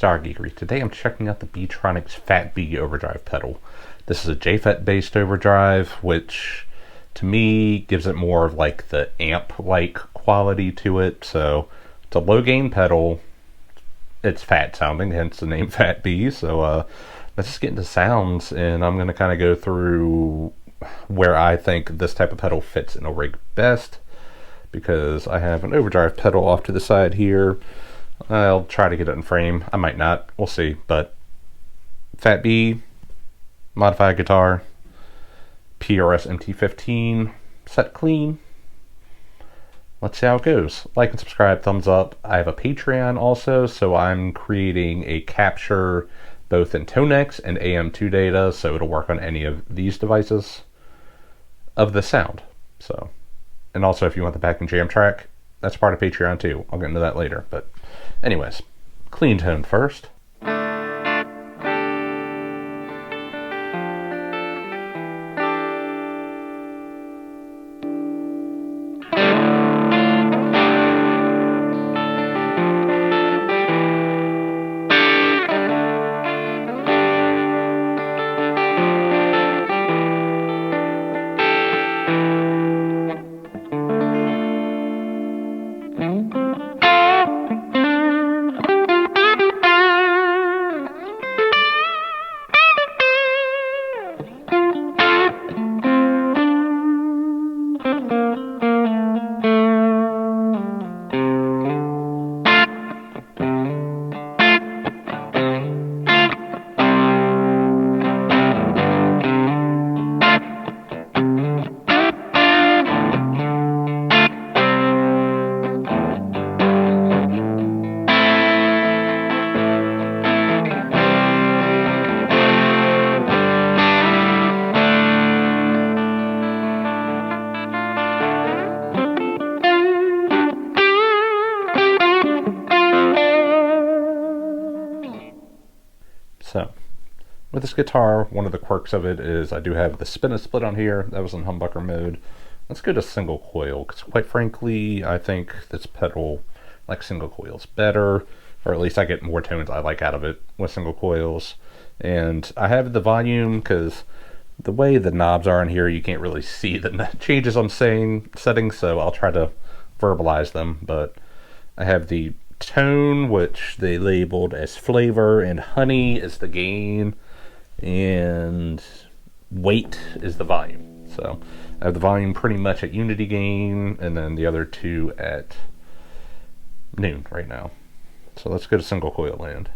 chucksguitargeekery. Today I'm checking out the Beetronics FatBee overdrive pedal. This is a JFET based overdrive, which to me gives it more of like the amp-like quality to it. So it's a low gain pedal. It's fat sounding, hence the name FatBee. So let's just get into sounds, and I'm going to kind of go through where I think this type of pedal fits in a rig best, because I have an overdrive pedal off to the side here. I'll try to get it in frame. I might not. We'll see. But FatBee, modified guitar, PRS MT15, set clean. Let's see how it goes. Like and subscribe, thumbs up. I have a Patreon also, so I'm creating a capture both in Tonex and AM2 data, so it'll work on any of these devices of the sound. So, and also if you want the backing jam track, that's part of Patreon too. I'll get into that later. But anyways, clean tone first. So, with this guitar, one of the quirks of it is I do have the spin and split on here. That was in humbucker mode. Let's go to single coil, because quite frankly, I think this pedal, like single coils, better, or at least I get more tones I like out of it with single coils. And I have the volume, because the way the knobs are in here, you can't really see the changes I'm setting, so I'll try to verbalize them. But I have the tone, which they labeled as flavor, and honey is the gain, and weight is the volume. So I have the volume pretty much at unity gain, and then the other two at noon right now. So let's go to single coil land.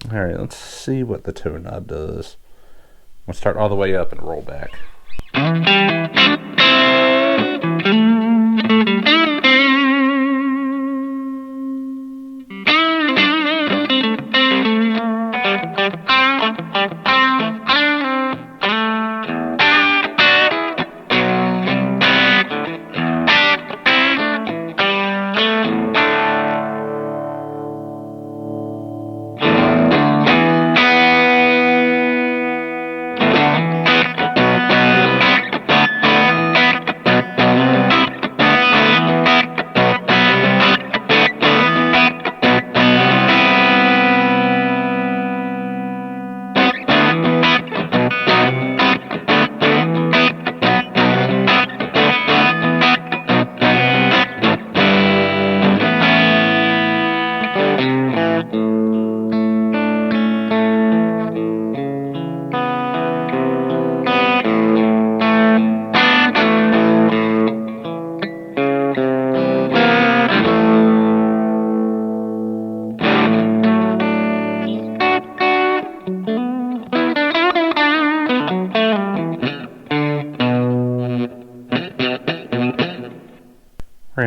Alright, let's see what the tone knob does. We'll start all the way up and roll back.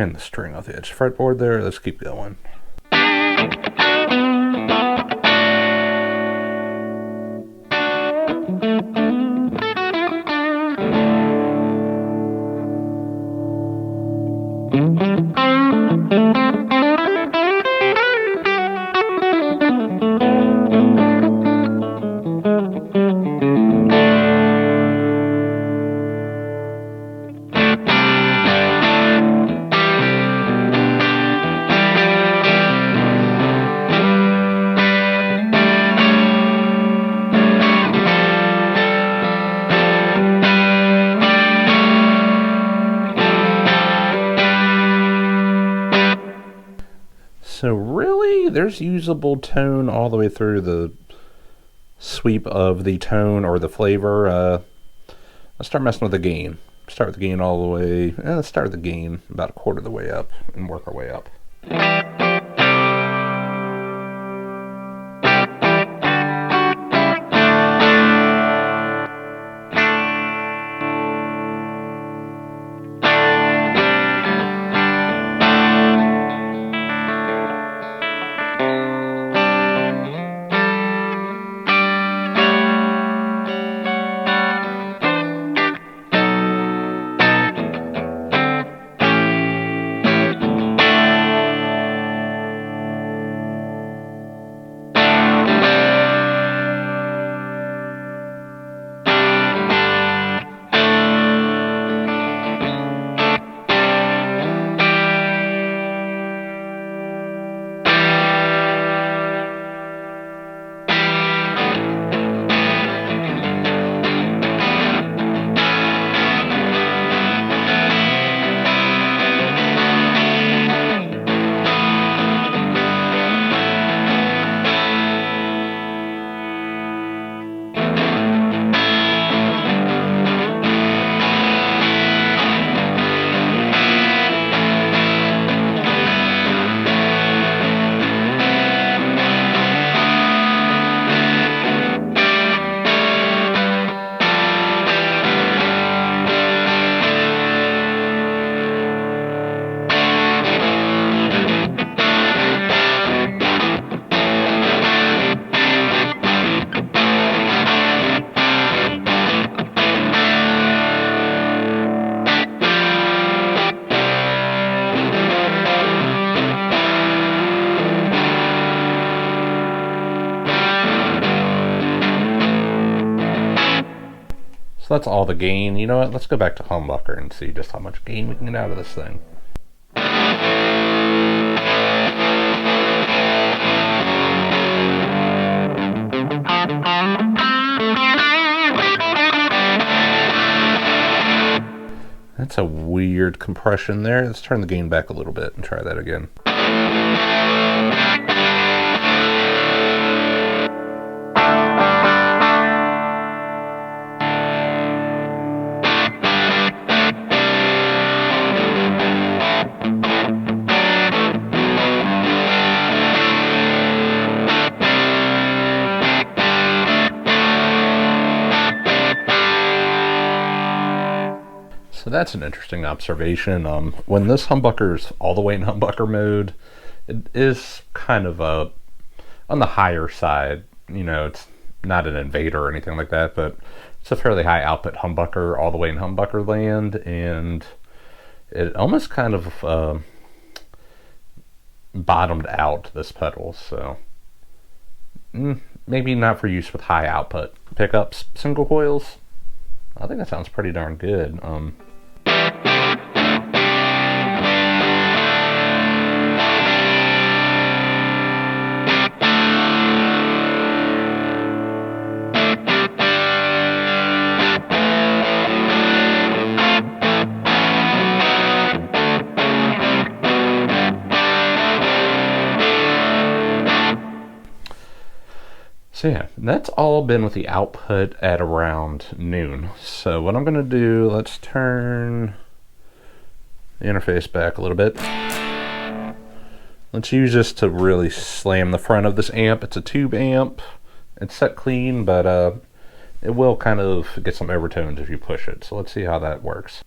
ran the string off the edge of the fretboard there. Let's keep going. So really, there's usable tone all the way through the sweep of the tone or the flavor. Let's start messing with the gain. Start with the gain all the way. Let's start with the gain about a quarter of the way up and work our way up. So that's all the gain. You know what? Let's go back to humbucker and see just how much gain we can get out of this thing. That's a weird compression there. Let's turn the gain back a little bit and try that again. So that's an interesting observation. When this humbucker's all the way in humbucker mode, it is kind of on the higher side. You know, it's not an invader or anything like that, but it's a fairly high output humbucker all the way in humbucker land, and it almost kind of bottomed out this pedal. So maybe not for use with high output pickups, single coils. I think that sounds pretty darn good. So yeah, that's all been with the output at around noon. So what I'm going to do, let's turn the interface back a little bit. Let's use this to really slam the front of this amp. It's a tube amp. It's set clean, but it will kind of get some overtones if you push it. So let's see how that works.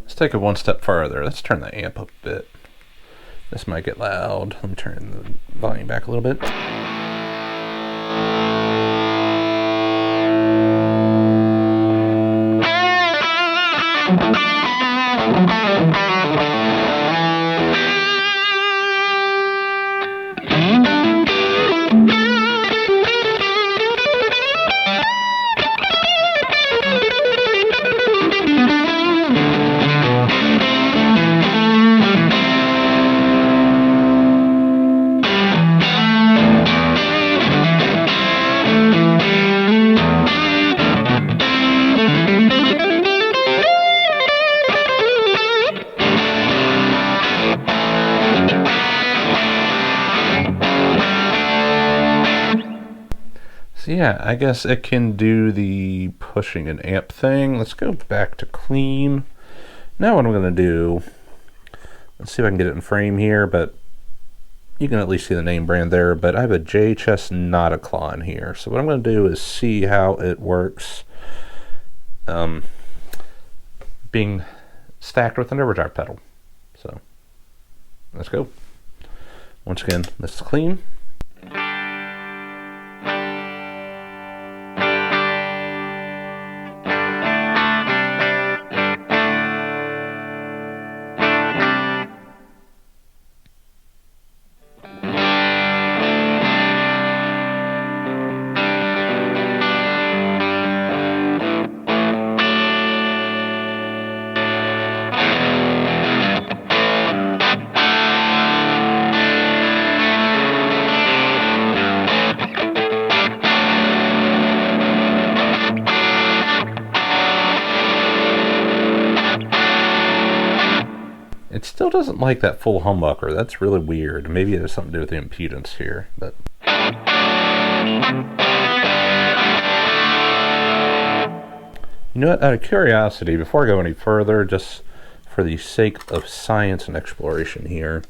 Let's take it one step further. Let's turn the amp up a bit. This might get loud. Let me turn the volume back a little bit. So yeah, I guess it can do the pushing an amp thing. Let's go back to clean. Now what I'm going to do, let's see if I can get it in frame here, but you can at least see the name brand there, but I have a JHS Nauticlon here. So what I'm going to do is see how it works being stacked with an overdrive pedal. So let's go. Once again, this is clean. It still doesn't like that full humbucker. That's really weird. Maybe it has something to do with the impedance here, but you know what, out of curiosity, before I go any further, just for the sake of science and exploration here,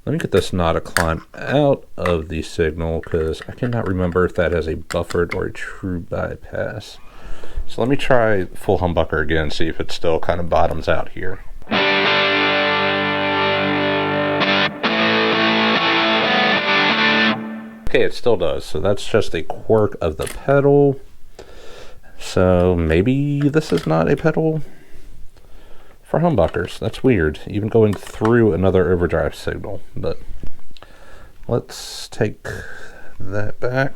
let me get this Nauticlon out of the signal, because I cannot remember if that has a buffered or a true bypass. So let me try full humbucker again, see if it still kind of bottoms out here. Okay, it still does, so that's just a quirk of the pedal. So maybe this is not a pedal for humbuckers. That's weird, even going through another overdrive signal. But let's take that back.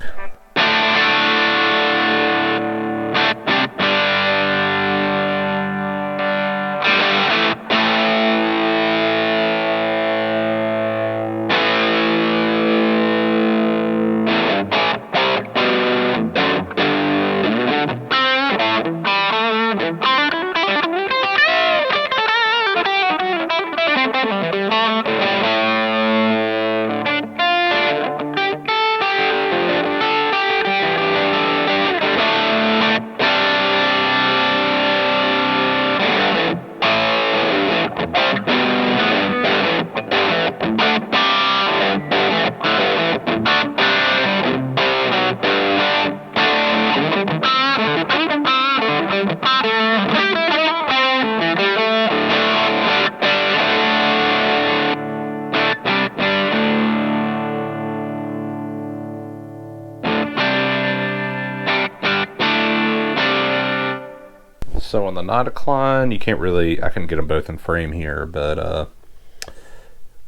So on the Nauticline, you can't really, I couldn't get them both in frame here, but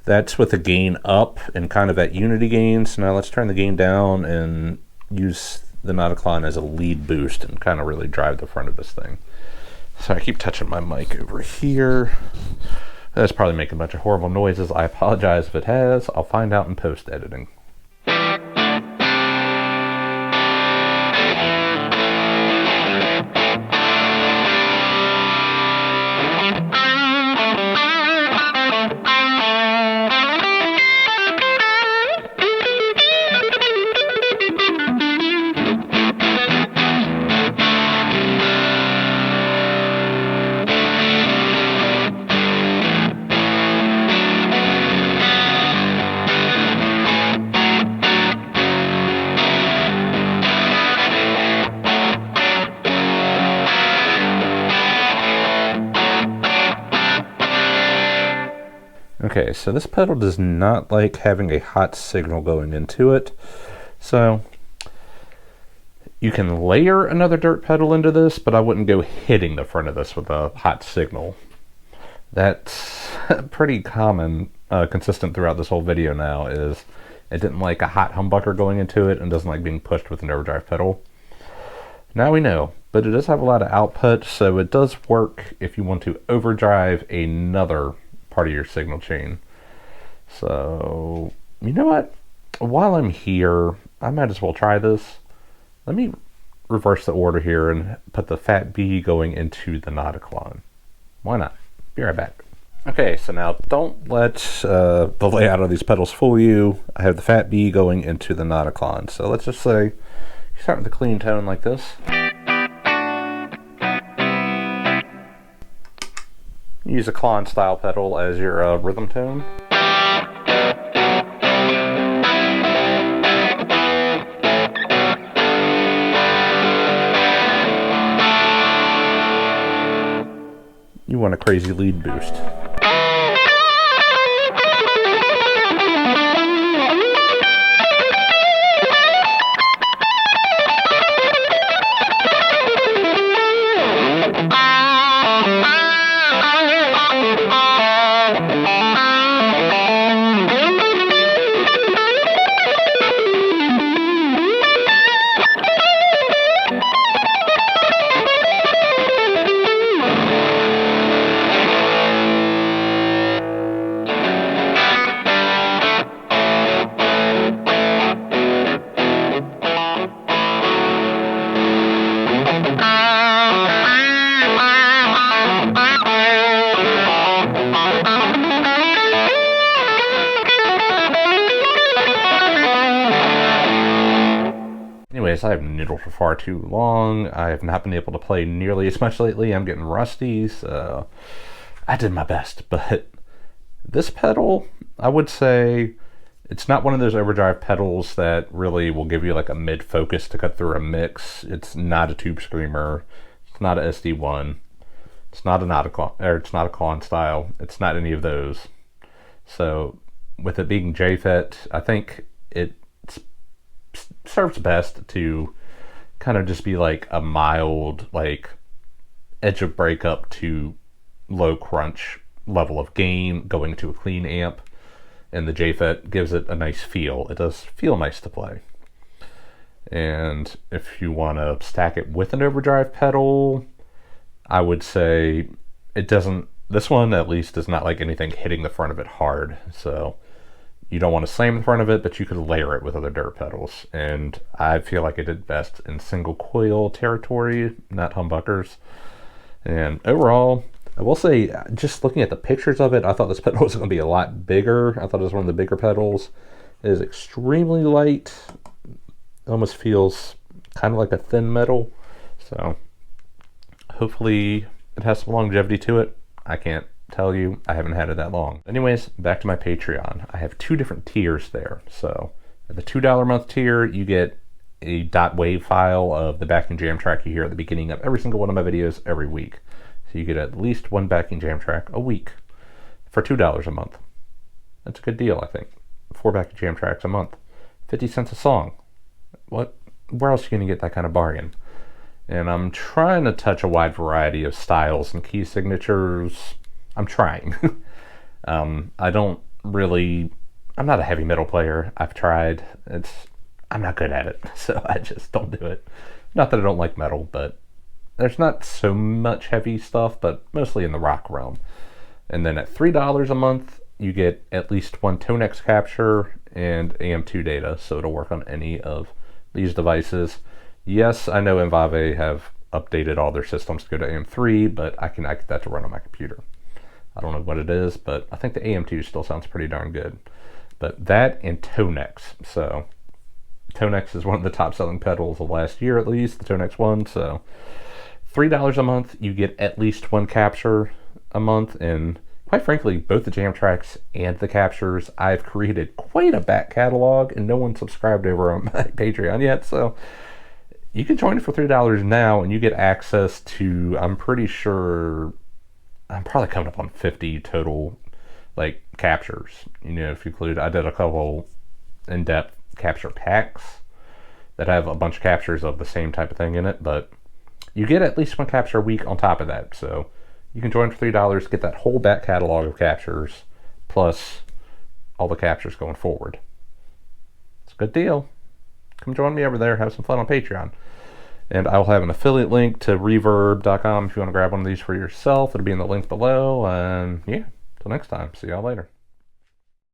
that's with the gain up and kind of that unity gain. So now let's turn the gain down and use the Nauticline as a lead boost and kind of really drive the front of this thing. So I keep touching my mic over here. That's probably making a bunch of horrible noises. I apologize if it has. I'll find out in post editing. Okay, so this pedal does not like having a hot signal going into it. So you can layer another dirt pedal into this, but I wouldn't go hitting the front of this with a hot signal. That's pretty common, consistent throughout this whole video now, is it didn't like a hot humbucker going into it and doesn't like being pushed with an overdrive pedal. Now we know, but it does have a lot of output, so it does work if you want to overdrive another part of your signal chain. So you know what, while I'm here, I might as well try this. Let me reverse the order here and put the FatBee going into the Nauticline. Why not? Be right back. Okay, so now don't let the layout of these pedals fool you. I have the FatBee going into the Nauticline. So let's just say you start with a clean tone like this. Use a Klon style pedal as your rhythm tone. You want a crazy lead boost. Anyways, I haven't noodled for far too long. I have not been able to play nearly as much lately. I'm getting rusty, so I did my best. But this pedal, I would say, it's not one of those overdrive pedals that really will give you like a mid-focus to cut through a mix. It's not a tube screamer. It's not a SD1. It's not a Klon style. It's not any of those. So with it being JFET, I think it serves best to kind of just be like a mild, like edge of breakup to low crunch level of gain going to a clean amp, and the JFET gives it a nice feel. It does feel nice to play. And if you want to stack it with an overdrive pedal, I would say it doesn't, this one at least does not like anything hitting the front of it hard. So you don't want to slam the front of it, but you could layer it with other dirt pedals. And I feel like it did best in single coil territory, not humbuckers. And overall, I will say, just looking at the pictures of it, I thought this pedal was going to be a lot bigger. I thought it was one of the bigger pedals. It is extremely light. It almost feels kind of like a thin metal. So hopefully it has some longevity to it. I can't tell you, I haven't had it that long. Anyways, back to my Patreon. I have two different tiers there. So at the $2 a month tier, you get a .wav file of the backing jam track you hear at the beginning of every single one of my videos every week. So you get at least one backing jam track a week for $2 a month. That's a good deal, I think. 4 backing jam tracks a month. 50 cents a song. Where else are you going to get that kind of bargain? And I'm trying to touch a wide variety of styles and key signatures. I'm trying. I don't really, I'm not a heavy metal player. I've tried. I'm not good at it, so I just don't do it. Not that I don't like metal, but there's not so much heavy stuff, but mostly in the rock realm. And then at $3 a month, you get at least one Tonex capture and AM2 data, so it'll work on any of these devices. Yes, I know Envave have updated all their systems to go to AM3, but I can get that to run on my computer. I don't know what it is, but I think the AM2 still sounds pretty darn good. But that and Tonex. So Tonex is one of the top selling pedals of last year, at least, the Tonex one. So $3 a month, you get at least one capture a month. And quite frankly, both the jam tracks and the captures, I've created quite a back catalog, and no one's subscribed over on my Patreon yet. So you can join it for $3 now, and you get access to, I'm pretty sure, I'm probably coming up on 50 total like captures. You know, if you include, I did a couple in-depth capture packs that have a bunch of captures of the same type of thing in it, but you get at least one capture a week on top of that. So you can join for $3, get that whole back catalog of captures, plus all the captures going forward. It's a good deal. Come join me over there, have some fun on Patreon. And I'll have an affiliate link to reverb.com if you want to grab one of these for yourself. It'll be in the link below. And yeah, till next time. See y'all later.